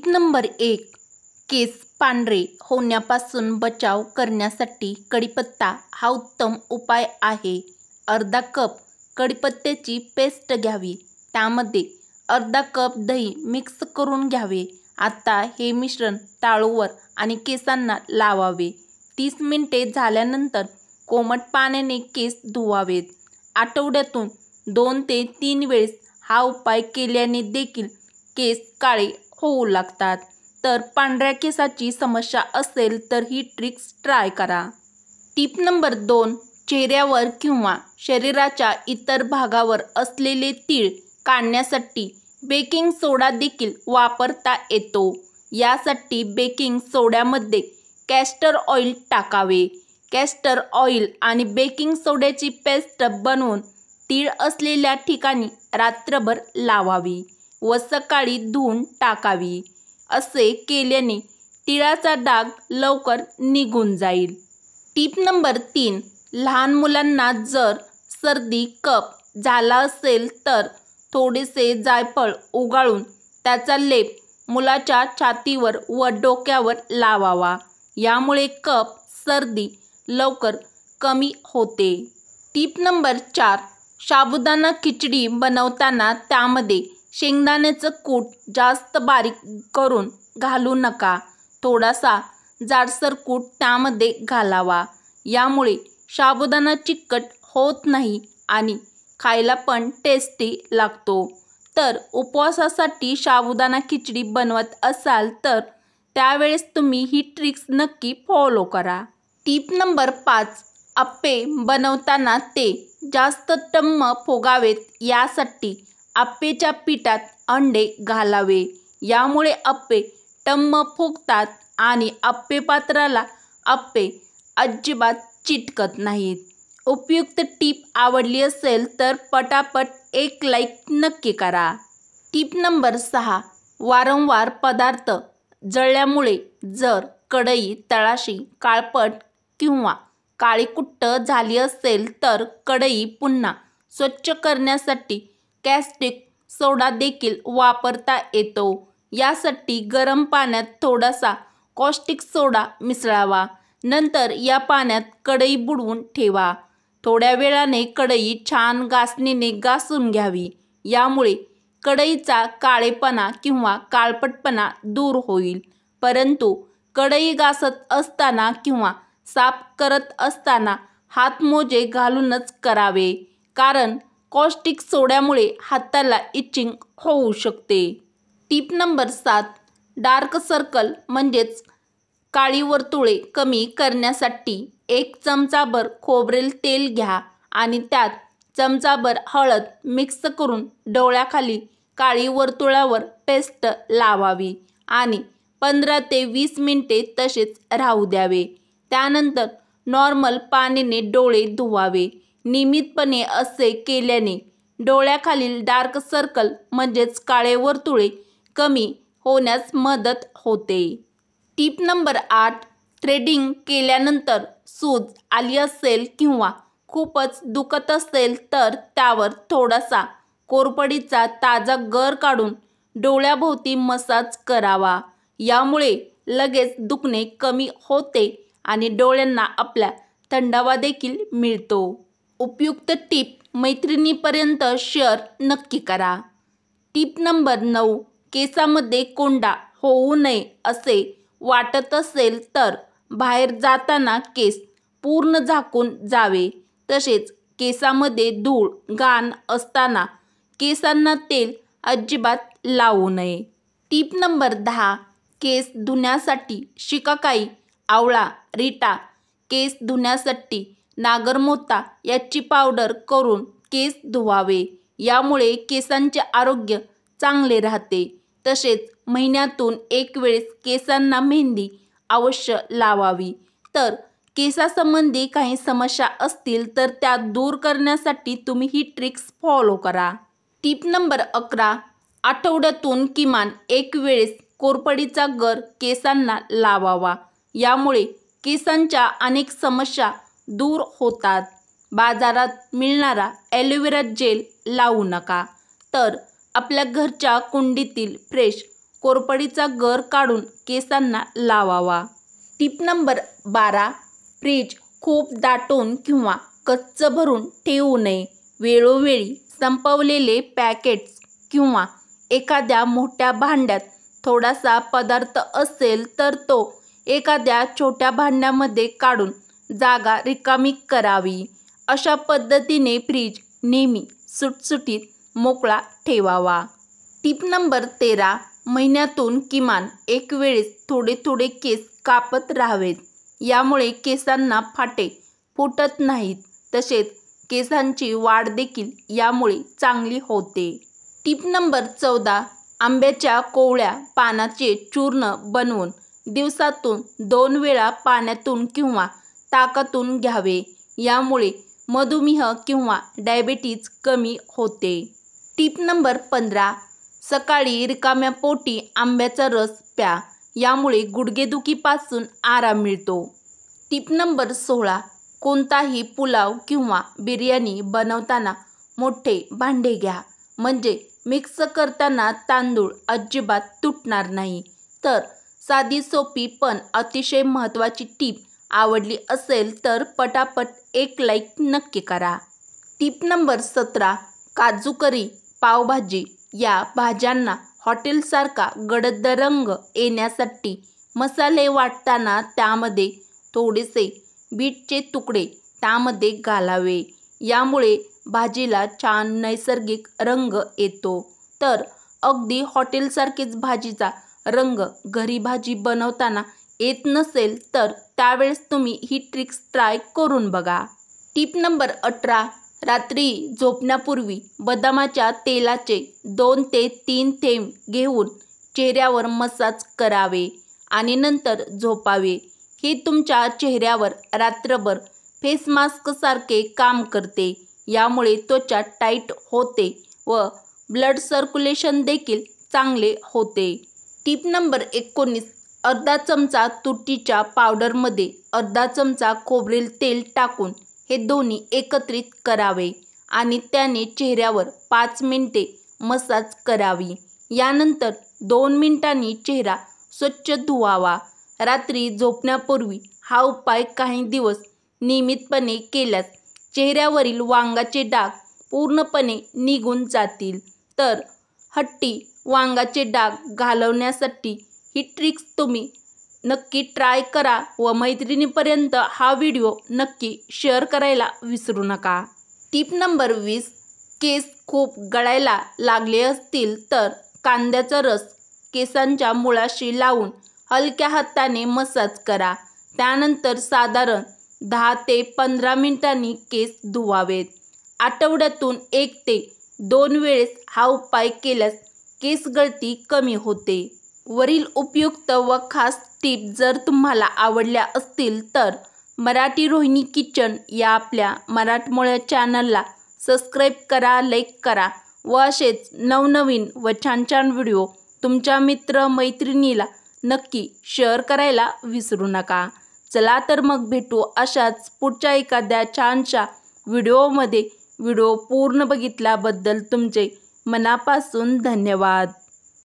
Tip number 1. केस पांढरे होण्यापासून बचाव करण्यासाठी कढीपत्ता हा उत्तम उपाय आहे. अर्धा कप कढीपत्त्याची पेस्ट घ्यावी. त्यामध्ये अर्धा कप दही मिक्स करून घ्यावे. आता हे मिश्रण टाळूवर आणि केसांना लावावे. 30 मिनिटे झाल्यानंतर कोमट पाण्याने केस धुवावेत. आठवड्यातून 2 ते 3 वेळेस हा उपाय केल्याने देखील केस काळे होऊ लागतात. तर पांढऱ्या केसाची समस्या असेल तर ही ट्रिक्स ट्राय करा. Tip number 2. चेहऱ्यावर किंवा शरीराच्या इतर भागावर असलेले तीळ काढण्यासाठी बेकिंग सोडा देखील वापरता येतो. यासाठी बेकिंग सोड्यामध्ये कॅस्टर ऑइल टाकावे. कॅस्टर ऑइल आणि बेकिंग सोड्याची पेस्ट बनवून तीळ असलेल्या ठिकाणी रात्रभर लावावी व सकाळी धुवून टाकावी. असे केल्याने तिळाचा डाग लवकर निघून जाईल. Tip number 3. लहान मुलांना जर सर्दी कफ झाला असेल तर थोडेसे जायफळ उगाळून त्याचा लेप मुलाच्या छातीवर व डोक्यावर लावावा. यामुळे कफ सर्दी लवकर कमी होते. Tip number 4. साबुदाणा खिचडी बनवताना त्यामध्ये शेंगदाण्याचं कूट जास्त बारीक करून घालू नका. थोडासा जाडसर कूट त्यामध्ये घालावा. यामुळे साबुदाणा चिकट होत नाही आणि खायला पण टेस्टी लागतो. तर उपवासासाठी साबुदाणा खिचडी बनवत असाल तर त्यावेळेस तुम्ही ही ट्रिक्स नक्की फॉलो करा. Tip number 5. अप्पे बनवताना ते जास्त टम्म फुगावेत यासाठी अप्पेच्या पिठात अंडे घालावे. यामुळे अप्पे टम्म फुगतात आणि अप्पे पात्राला अप्पे अजिबात चिटकत नाहीत. उपयुक्त टीप आवडली असेल तर पटापट एक लाईक नक्की करा. Tip number 6. वारंवार पदार्थ जळल्यामुळे जर कढई तळाशी काळपट किंवा काळीकुट्ट झाली असेल तर कढई पुन्हा स्वच्छ करण्यासाठी कॅस्टिक सोडा देखील वापरता येतो. यासाठी गरम पाण्यात थोडासा कॉस्टिक सोडा मिसळावा. नंतर या पाण्यात कढई बुडवून ठेवा. थोड्या वेळाने कढई छान घासणीने घासून घ्यावी. यामुळे कढईचा काळेपणा किंवा काळपटपणा दूर होईल. परंतु कढई घासत असताना किंवा साफ करत असताना हातमोजे घालूनच करावे. कारण कॉस्टिक सोड्यामुळे हाताला इचिंग होऊ शकते. Tip number 7. डार्क सर्कल म्हणजेच काळी वर्तुळे कमी करण्यासाठी 1 चमचाभर खोबरेल तेल घ्या आणि त्यात चमचाभर हळद मिक्स करून डोळ्याखाली काळी वर्तुळावर पेस्ट लावावी आणि 15 ते 20 मिनिटे तसेच राहू द्यावे. त्यानंतर नॉर्मल पाण्याने डोळे धुवावे. नियमितपणे असे केल्याने डोळ्याखालील डार्क सर्कल म्हणजेच काळे वर्तुळे कमी होण्यास मदत होते. Tip number 8. थ्रेडिंग केल्यानंतर सूज आली असेल किंवा खूपच दुखत असेल तर त्यावर थोडासा कोरफडीचा ताजा गर काढून डोळ्याभोवती मसाज करावा. यामुळे लगेच दुखणे कमी होते आणि डोळ्यांना आपल्या थंडावा देखील मिळतो. उपयुक्त टीप मैत्रिणीपर्यंत शेअर नक्की करा. Tip number 9. केसामध्ये कोंडा होऊ नये असे वाटत असेल तर बाहेर जाताना केस पूर्ण झाकून जावे. तसेच केसामध्ये धूळ घाण असताना केसांना तेल अजिबात लावू नये. Tip number 10. केस धुण्यासाठी शिकाकाई, आवळा, रीटा. केस धुण्यासाठी नागरमोथा याची पावडर करून केस धुवावे. यामुळे केसांचे आरोग्य चांगले राहते. तसेच महिन्यातून 1 वेळेस केसांना मेहंदी अवश्य लावावी. तर केसासंबंधी काही समस्या असतील तर त्या दूर करण्यासाठी तुम्ही ही ट्रिक्स फॉलो करा. Tip number 11. आठवड्यातून किमान 1 वेळेस कोरफडीचा गर केसांना लावावा. यामुळे केसांच्या अनेक समस्या दूर होतात. बाजारात मिळणारा ॲलोवेरा जेल लावू नका तर आपल्या घरच्या कुंडीतील फ्रेश कोरपडीचा गर काढून केसांना लावावा। टिप नंबर 12, फ्रीज खूप दाटून किंवा कच्च भरून ठेवू नये। वेळोवेळी संपवलेले पॅकेट्स किंवा एखाद्या मोठ्या भांड्यात थोडासा पदार्थ असेल तर तो एखाद्या छोट्या भांड्यामध्ये काढून जागा रिकामी करावी। अशा पद्धतीने फ्रीज नेहमी सुटसुटीत मोकळा ठेवावा। टिप नंबर 13, महिन्यातून किमान एक वेळेस थोडे थोडे केस कापत राहावेत। यामुळे केसांना फाटे फुटत नाहीत, तसेच केसांची वाढ देखील यामुळे चांगली होते। टिप नंबर 14, आंब्याच्या कोवळ्या पानाचे चूर्ण बनवून दिवसातून 2 वेळा पाण्यातून किंवा ताकातून घ्यावे। यामुळे मधुमेह किंवा डायबिटीज कमी होते। टिप नंबर 15, सकाळी रिकाम्या पोटी आंब्याचा रस प्या। यामुळे गुडघेदुखीपासून आराम मिळतो। टिप नंबर 16, कोणताही पुलाव किंवा बिर्याणी बनवताना मोठे भांडे घ्या, म्हणजे मिक्स करताना तांदूळ अजिबात तुटणार नाही। तर साधी सोपी पण अतिशय महत्त्वाची टीप आवडली असेल तर पटापट एक लाईक नक्की करा। टिप नंबर 17, काजू करी पावभाजी या भाज्यांना हॉटेलसारखा गडद रंग येण्यासाठी मसाले वाटताना त्यामध्ये थोडेसे बीटचे तुकडे त्यामध्ये घालावे। यामुळे भाजीला छान नैसर्गिक रंग येतो। तर अगदी हॉटेलसारखीच भाजीचा रंग घरी भाजी बनवताना येत नसेल तर त्यावेळेस तुम्ही ही ट्रिक्स ट्राय करून बघा। टिप नंबर 18, रात्री झोपण्यापूर्वी बदामाच्या तेलाचे 2 ते 3 थेंब घेऊन चेहऱ्यावर मसाज करावे आणि नंतर झोपावे। हे तुमच्या चेहऱ्यावर रात्रभर फेस मास्क सारखे काम करते। यामुळे त्वचा टाईट होते व ब्लड सर्क्युलेशन देखील चांगले होते। टिप नंबर 19, अर्धा चमचा तुरीच्या पावडरमध्ये अर्धा चमचा खोबरेल तेल टाकून हे दोन्ही एकत्रित करावे आणि त्याने चेहऱ्यावर 5 मिनिटे मसाज करावी। यानंतर 2 मिनिटांनी चेहरा स्वच्छ धुवावा। रात्री झोपण्यापूर्वी हा उपाय काही दिवस नियमितपणे केल्यास चेहऱ्यावरील वांगाचे डाग पूर्णपणे निघून जातील। तर हट्टी वांगाचे डाग घालवण्यासाठी ही ट्रिक्स तुम्ही नक्की ट्राय करा व मैत्रिणीपर्यंत हा व्हिडिओ नक्की शेअर करायला विसरू नका। टिप नंबर 20, केस खूप गळायला लागले असतील तर कांद्याचा रस केसांच्या मुळाशी लावून हलक्या हाताने मसाज करा। त्यानंतर साधारण 10 ते 15 मिनिटांनी केस धुवावेत। आठवड्यातून 1 ते 2 वेळेस हा उपाय केल्यास केस गळती कमी होते। वरील उपयुक्त व खास टिप जर तुम्हाला आवडल्या असतील तर मराठी रोहिणी किचन या आपल्या मराठमोळ्या चॅनलला सबस्क्राईब करा, लाईक करा व असेच नवनवीन व छान छान व्हिडिओ तुमच्या मित्र-मैत्रिणीला नक्की शेअर करायला विसरू नका। चला तर मग भेटू अशाच पुढच्या एखाद्या छानशा व्हिडिओमध्ये। व्हिडिओ पूर्ण बघितल्याबद्दल तुमचे मनापासून धन्यवाद।